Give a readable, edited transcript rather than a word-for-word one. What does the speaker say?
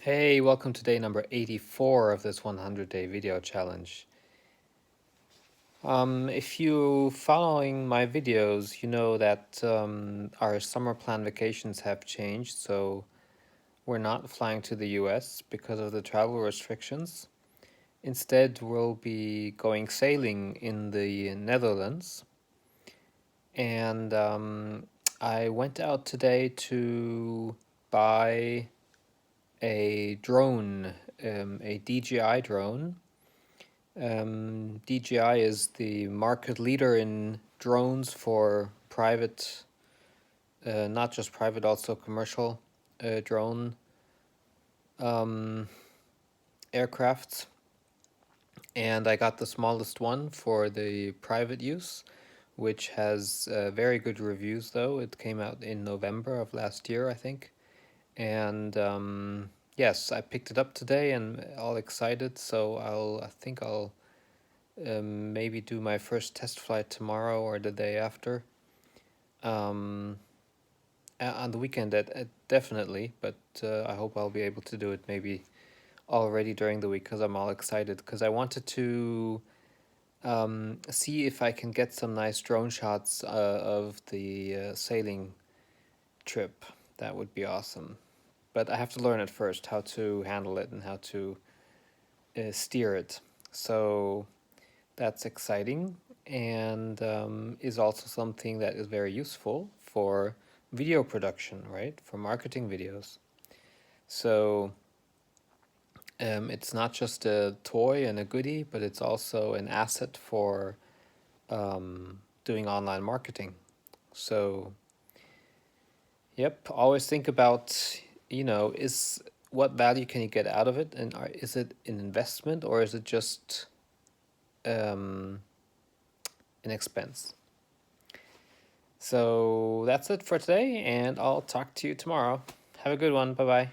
Hey, welcome to day number 84 of this 100-day video challenge. If you following my videos, you know that our summer plan vacations have changed, so we're not flying to the US because of the travel restrictions. Instead, we'll be going sailing in the Netherlands. And I went out today to buy a drone, a DJI drone. DJI is the market leader in drones for private, not just private, also commercial drone aircrafts. And I got the smallest one for the private use, which has very good reviews though. It came out in November of last year, I think. And yes, I picked it up today and all excited, so I think I'll maybe do my first test flight tomorrow or the day after. On the weekend, definitely, but I hope I'll be able to do it maybe already during the week because I'm all excited because I wanted to see if I can get some nice drone shots of the sailing trip. That would be awesome. But I have to learn it first, how to handle it and how to steer it. So that's exciting and is also something that is very useful for video production, right? For marketing videos. So it's not just a toy and a goodie, but it's also an asset for doing online marketing. So, yep, always think about, is what value can you get out of it? And is it an investment or is it just an expense? So that's it for today, and I'll talk to you tomorrow. Have a good one. Bye bye.